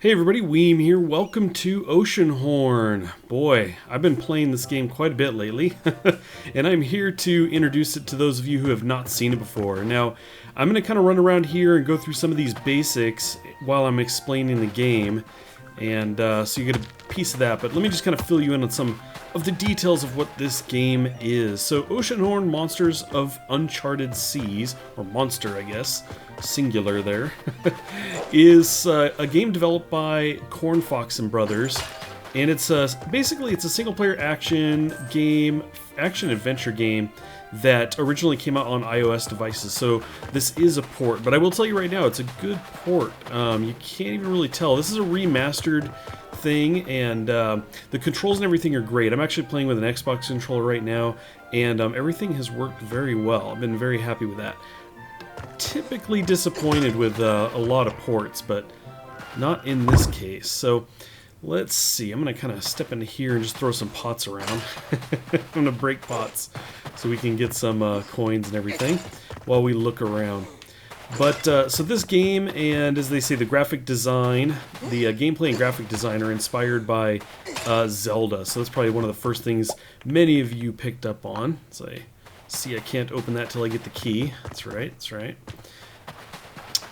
Hey everybody, Weem here. Welcome to Oceanhorn. Boy, I've been playing this game quite a bit lately, and I'm here to introduce it to those of you who have not seen it before. Now, I'm going to kind of run around here and go through some of these basics while I'm explaining the game, and so you get a piece of that, but let me just kind of fill you in on some of the details of what this game is. So, Oceanhorn Monsters of Uncharted Seas, or Monster, I guess, singular there, is a game developed by Corn Fox and Brothers, and it's basically it's a single-player action game, action-adventure game that originally came out on iOS devices. So this is a port, but I will tell you right now, it's a good port. You can't even really tell. This is a remastered thing, and the controls and everything are great. I'm actually playing with an Xbox controller right now, and everything has worked very well. I've been very happy with that. Typically disappointed with a lot of ports, but not in this case. So let's see. I'm going to kind of step into here and just throw some pots around. I'm going to break pots so we can get some coins and everything while we look around. But so this game, and as they say, the graphic design, the gameplay and graphic design are inspired by Zelda. So that's probably one of the first things many of you picked up on. So see, I can't open that till I get the key. That's right, that's right.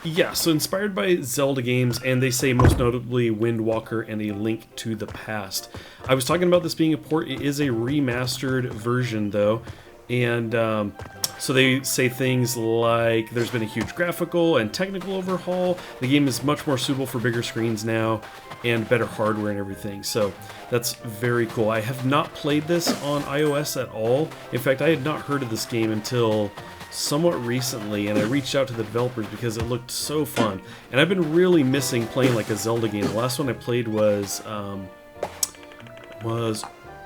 Yeah, so inspired by Zelda games, and they say most notably Wind Walker and A Link to the Past. I was talking about this being a port. It is a remastered version, though, and so they say things like there's been a huge graphical and technical overhaul. The game is much more suitable for bigger screens now and better hardware and everything. So that's very cool. I have not played this on iOS at all. In fact, I had not heard of this game until somewhat recently, and I reached out to the developers because it looked so fun. And I've been really missing playing like a Zelda game. The last one I played was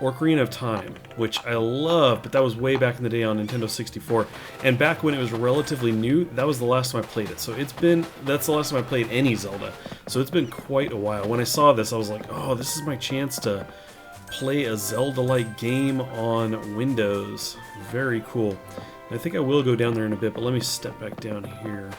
Ocarina of Time, which I love, but that was way back in the day on Nintendo 64. And back when it was relatively new, that was the last time I played it. So that's the last time I played any Zelda. So it's been quite a while. When I saw this, I was like, oh, this is my chance to play a Zelda-like game on Windows. Very cool. And I think I will go down there in a bit, but let me step back down here.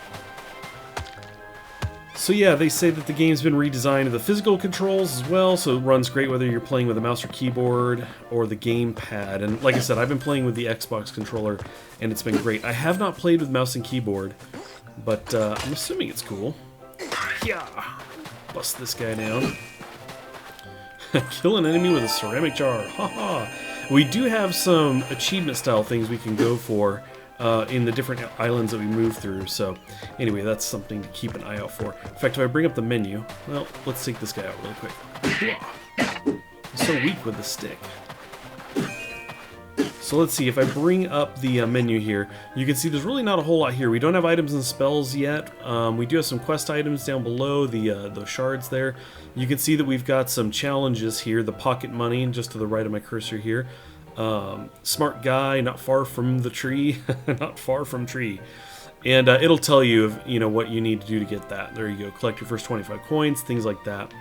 So yeah, they say that the game's been redesigned to the physical controls as well, so it runs great whether you're playing with a mouse or keyboard or the gamepad. And like I said, I've been playing with the Xbox controller, and it's been great. I have not played with mouse and keyboard, but I'm assuming it's cool. Yeah, bust this guy down. Kill an enemy with a ceramic jar. Haha. We do have some achievement-style things we can go for in the different islands that we move through. So anyway, that's something to keep an eye out for. In fact, if I bring up the menu, well, let's take this guy out really quick. I'm so weak with the stick. So let's see, if I bring up the menu here, you can see there's really not a whole lot here. We don't have items and spells yet. We do have some quest items down below, those shards there. You can see that we've got some challenges here, the pocket money, just to the right of my cursor here. Smart guy, not far from the tree, not far from tree. And it'll tell you, what you need to do to get that. There you go, collect your first 25 coins, things like that.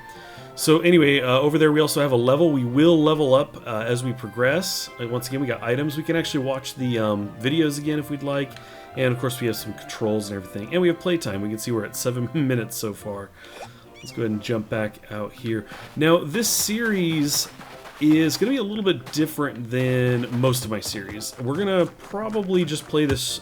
So anyway, over there we also have a level. We will level up as we progress. Once again, we got items. We can actually watch the videos again if we'd like. And of course we have some controls and everything. And we have playtime. We can see we're at 7 minutes so far. Let's go ahead and jump back out here. Now this series is going to be a little bit different than most of my series. We're going to probably just play this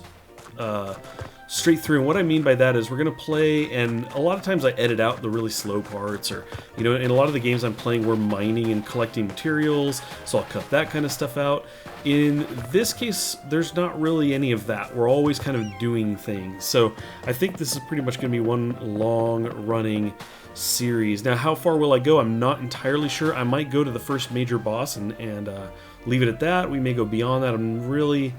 straight through, and what I mean by that is we're going to play, and a lot of times I edit out the really slow parts, or, in a lot of the games I'm playing, we're mining and collecting materials, so I'll cut that kind of stuff out. In this case, there's not really any of that. We're always kind of doing things, so I think this is pretty much going to be one long-running series. Now, how far will I go? I'm not entirely sure. I might go to the first major boss and leave it at that. We may go beyond that. I'm really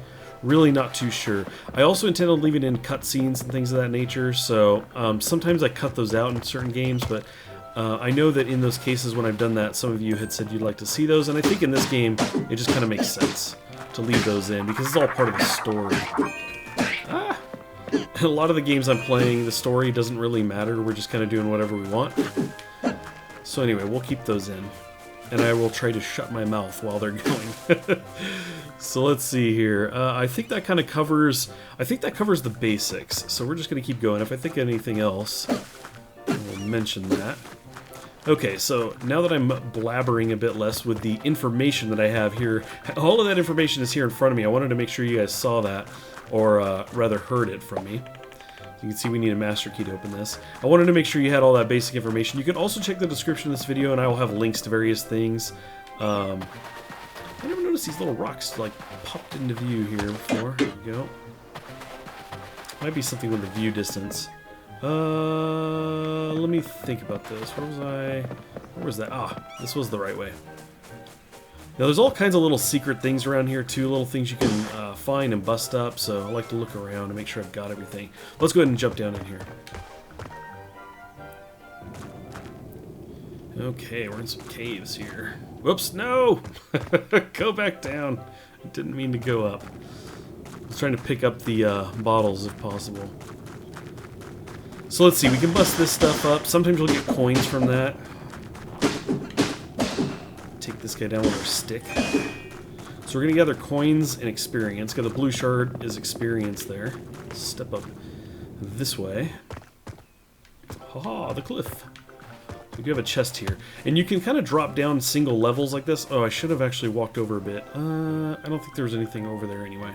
not too sure. I also intend on leaving in cutscenes and things of that nature, so sometimes I cut those out in certain games, but I know that in those cases when I've done that, some of you had said you'd like to see those, and I think in this game it just kind of makes sense to leave those in because it's all part of the story. A lot of the games I'm playing, the story doesn't really matter. We're just kind of doing whatever we want. So anyway, we'll keep those in. And I will try to shut my mouth while they're going. So let's see here. I think that kind of covers the basics. So we're just going to keep going. If I think of anything else, we'll mention that. Okay, so now that I'm blabbering a bit less with the information that I have here, all of that information is here in front of me. I wanted to make sure you guys saw that, or rather heard it from me. You can see we need a master key to open this. I wanted to make sure you had all that basic information. You can also check the description of this video, and I will have links to various things. I never noticed these little rocks like popped into view here before. There we go. Might be something with the view distance. Let me think about this. Where was I? Where was that? Ah, this was the right way. Now, there's all kinds of little secret things around here, too. Little things you can find and bust up, so I like to look around and make sure I've got everything. Let's go ahead and jump down in here. Okay, we're in some caves here. Whoops, no! Go back down. I didn't mean to go up. I was trying to pick up the bottles, if possible. So let's see, we can bust this stuff up. Sometimes we'll get coins from that. Take this guy down with our stick. So we're going to gather coins and experience. Got the blue shard is experience there. Step up this way. Haha, the cliff. We do have a chest here. And you can kind of drop down single levels like this. Oh, I should have actually walked over a bit. I don't think there was anything over there anyway.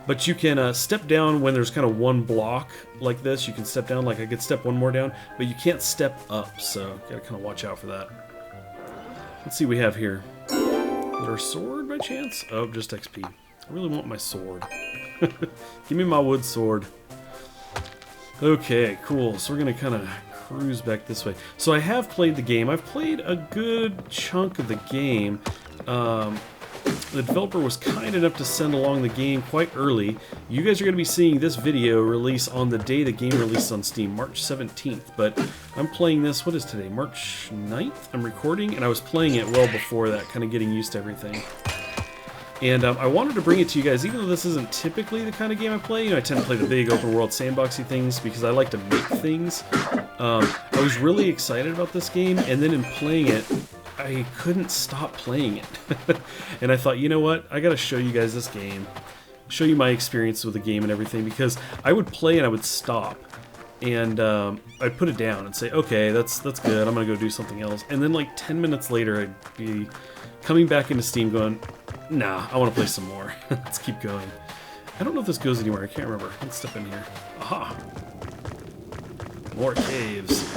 But you can step down when there's kind of one block like this. You can step down, like I could step one more down, but you can't step up, so gotta kind of watch out for that. Let's see what we have here. Is there a sword by chance? Oh, just XP. I really want my sword. Give me my wood sword. Okay, cool. So we're gonna kind of cruise back this way. So I have played the game. I've played a good chunk of the game. The developer was kind enough to send along the game quite early. You guys are going to be seeing this video release on the day the game released on Steam, March 17th. But I'm playing this, what is today, March 9th? I'm recording, and I was playing it well before that, kind of getting used to everything. And I wanted to bring it to you guys, even though this isn't typically the kind of game I play. You know, I tend to play the big open world sandboxy things because I like to make things. I was really excited about this game, and then in playing it, I couldn't stop playing it. And I thought, you know what, I gotta show you guys this game, show you my experience with the game and everything, because I would play and I would stop, and I'd put it down and say, okay, that's good, I'm gonna go do something else, and then like 10 minutes later I'd be coming back into Steam going, nah, I want to play some more. Let's keep going. I don't know if this goes anywhere, I can't remember. Let's step in here. Aha! More caves.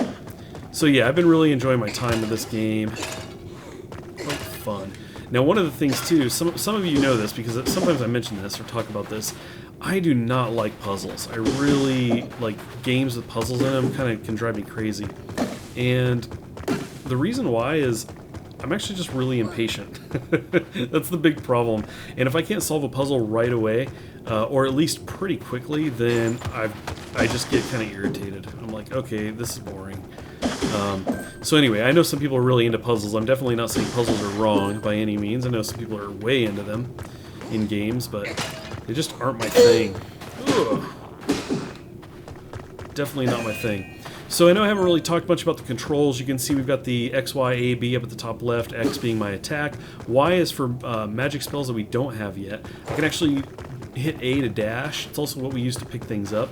So yeah, I've been really enjoying my time with this game. Quite fun. Now, one of the things too, some of you know this because sometimes I mention this or talk about this. I do not like puzzles. I really like games with puzzles in them. Kind of can drive me crazy. And the reason why is I'm actually just really impatient. That's the big problem. And if I can't solve a puzzle right away, or at least pretty quickly, then I just get kind of irritated. I'm like, okay, this is boring. So anyway, I know some people are really into puzzles. I'm definitely not saying puzzles are wrong by any means. I know some people are way into them in games, but they just aren't my thing. Ugh. Definitely not my thing. So I know I haven't really talked much about the controls. You can see we've got the X, Y, A, B up at the top left, X being my attack. Y is for magic spells that we don't have yet. I can actually hit A to dash. It's also what we use to pick things up.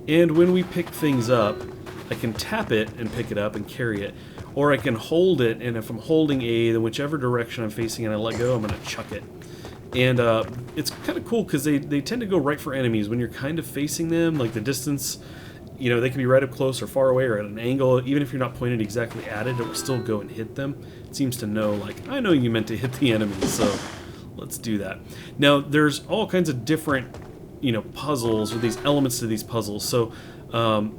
And when we pick things up, I can tap it and pick it up and carry it. Or I can hold it, and if I'm holding A, then whichever direction I'm facing and I let go, I'm going to chuck it. And it's kind of cool because they tend to go right for enemies when you're kind of facing them, like the distance. You know, they can be right up close or far away or at an angle. Even if you're not pointed exactly at it, it will still go and hit them. It seems to know, like, I know you meant to hit the enemy, so let's do that. Now, there's all kinds of different, you know, puzzles or these elements to these puzzles. So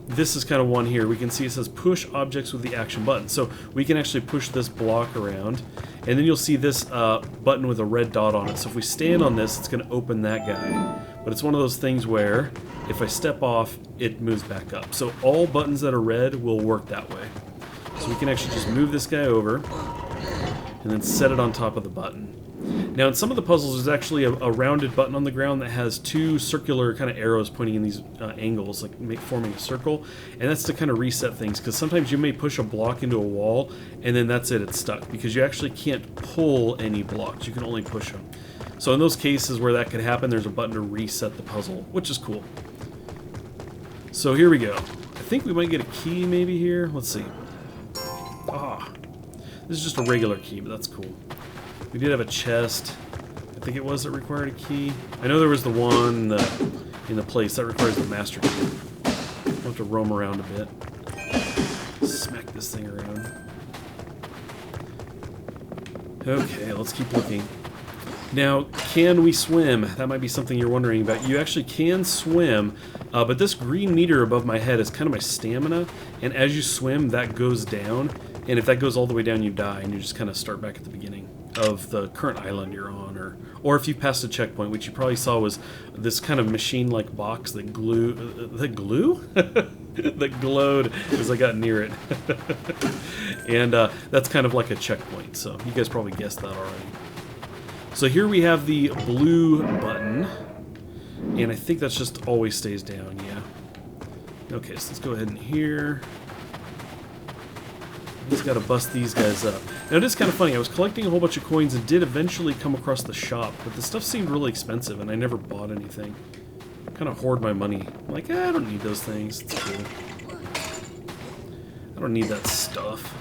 this is kind of one here. We can see it says push objects with the action button. So we can actually push this block around, and then you'll see this button with a red dot on it. So if we stand on this, it's going to open that guy. But it's one of those things where if I step off, it moves back up. So all buttons that are red will work that way. So we can actually just move this guy over and then set it on top of the button. Now, in some of the puzzles, there's actually a rounded button on the ground that has two circular kind of arrows pointing in these angles, like forming a circle, and that's to kind of reset things, because sometimes you may push a block into a wall, and then that's it, it's stuck, because you actually can't pull any blocks, you can only push them. So in those cases where that could happen, there's a button to reset the puzzle, which is cool. So here we go. I think we might get a key maybe here. Let's see. Ah, this is just a regular key, but that's cool. We did have a chest. I think it was that required a key. I know there was the one in the place that requires the master key. We'll have to roam around a bit. Smack this thing around. Okay, let's keep looking. Now, can we swim? That might be something you're wondering about. You actually can swim, but this green meter above my head is kind of my stamina, and as you swim, that goes down, and if that goes all the way down, you die, and you just kind of start back at the beginning of the current island you're on, or if you passed a checkpoint, which you probably saw was this kind of machine-like box that that glowed as I got near it. And that's kind of like a checkpoint, so you guys probably guessed that already. So here we have the blue button, and I think that's just always stays down, yeah. Okay, so let's go ahead and here. Just gotta bust these guys up. Now it is kind of funny, I was collecting a whole bunch of coins and did eventually come across the shop, but the stuff seemed really expensive and I never bought anything. Kind of hoard my money. I'm like, I don't need those things, it's cool. I don't need that stuff.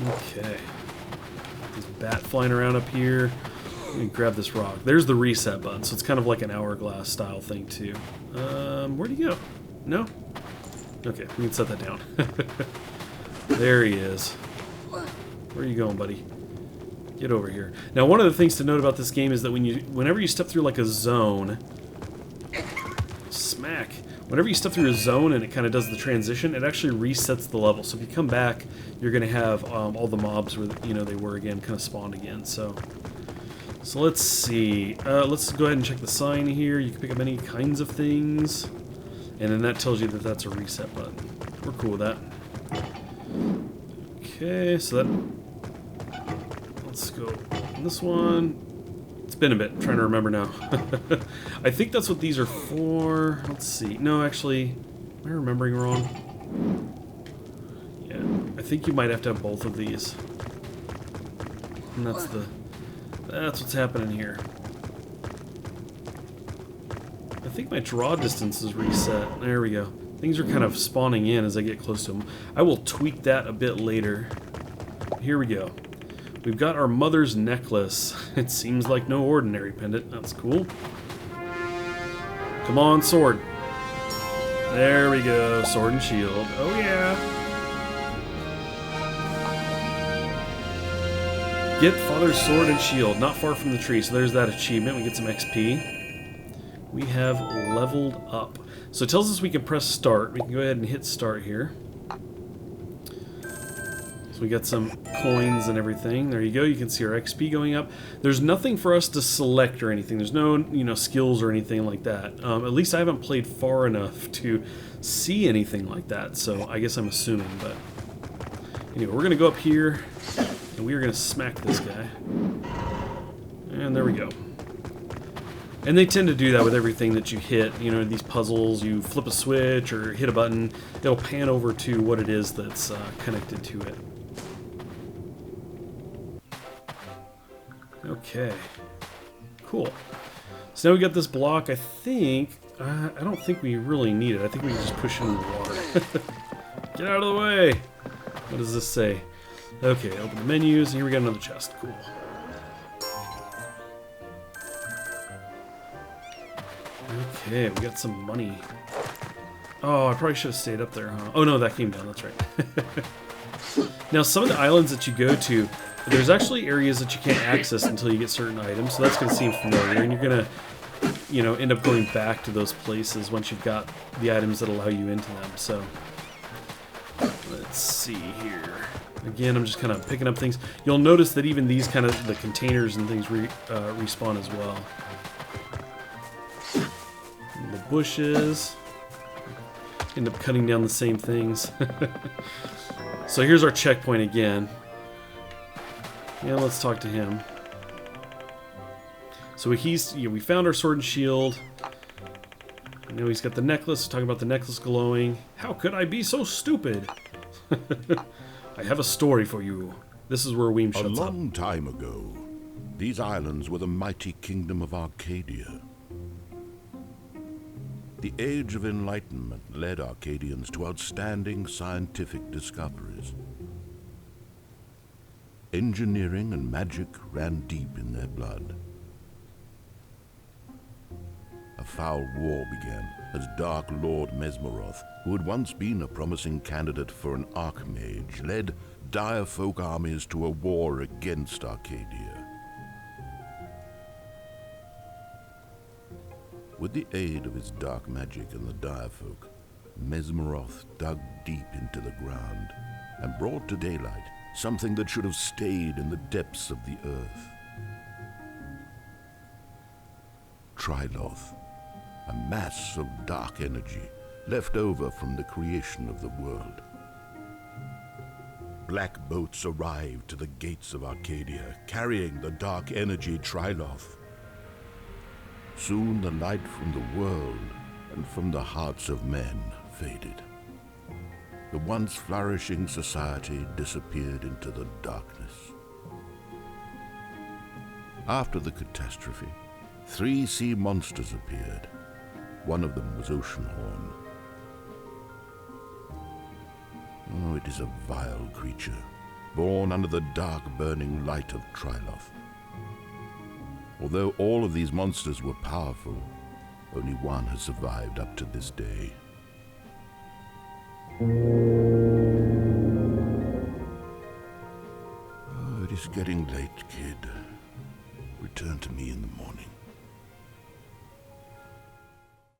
Okay. This bat flying around up here. Let me grab this rock. There's the reset button, so it's kind of like an hourglass style thing too. Where'd he go? No? Okay, we can set that down. There he is. Where are you going, buddy? Get over here. Now, one of the things to note about this game is that whenever you step through like a zone, smack. Whenever you step through a zone and it kind of does the transition, it actually resets the level. So if you come back, you're going to have all the mobs where they were again, kind of spawned again. So let's see. Let's go ahead and check the sign here. You can pick up any kinds of things. And then that tells you that that's a reset button. We're cool with that. Okay, so that... Let's go on this one. It's been a bit. I'm trying to remember now. I think that's what these are for. Let's see. No, actually, am I remembering wrong? Yeah, I think you might have to have both of these. And that's what's happening here. I think my draw distance is reset. There we go. Things are kind of spawning in as I get close to them. I will tweak that a bit later. Here we go. We've got our mother's necklace. It seems like no ordinary pendant. That's cool. Come on, sword. There we go. Sword and shield. Oh, yeah. Get father's sword and shield. Not far from the tree. So there's that achievement. We get some XP. We have leveled up. So it tells us we can press start. We can go ahead and hit start here. So we got some coins and everything. There you go. You can see our XP going up. There's nothing for us to select or anything. There's no, skills or anything like that. At least I haven't played far enough to see anything like that. So I guess I'm assuming. But anyway, we're going to go up here and we are going to smack this guy. And there we go. And they tend to do that with everything that you hit. These puzzles, you flip a switch or hit a button, it'll pan over to what it is that's connected to it. Okay. Cool. So now we got this block. I think... I don't think we really need it. I think we can just push it in the water. Get out of the way! What does this say? Okay, open the menus, and here we got another chest. Cool. Okay, we got some money. Oh, I probably should have stayed up there, huh? Oh no, that came down, that's right. Now, some of the islands that you go to, there's actually areas that you can't access until you get certain items, so that's going to seem familiar, and you're going to, end up going back to those places once you've got the items that allow you into them, so... Let's see here. Again, I'm just kind of picking up things. You'll notice that even these kind of, the containers and things respawn as well. The bushes end up cutting down the same things. So here's our checkpoint again. Yeah, let's talk to him. So we found our sword and shield. Now he's got the necklace. Talking about the necklace glowing. How could I be so stupid? I have a story for you. This is where Weem shuts up. A long time ago, these islands were the mighty kingdom of Arcadia. The Age of Enlightenment led Arcadians to outstanding scientific discoveries. Engineering and magic ran deep in their blood. A foul war began as Dark Lord Mesmeroth, who had once been a promising candidate for an archmage, led dire folk armies to a war against Arcadia. With the aid of his dark magic and the dire folk, Mesmeroth dug deep into the ground and brought to daylight something that should have stayed in the depths of the earth. Tryloth, a mass of dark energy left over from the creation of the world. Black boats arrived to the gates of Arcadia, carrying the dark energy Tryloth. Soon the light from the world and from the hearts of men faded. The once flourishing society disappeared into the darkness. After the catastrophe, 3 sea monsters appeared. One of them was Oceanhorn. Oh, it is a vile creature, born under the dark burning light of Tryloth. Although all of these monsters were powerful, only one has survived up to this day. Oh, it is getting late, kid. Return to me in the morning.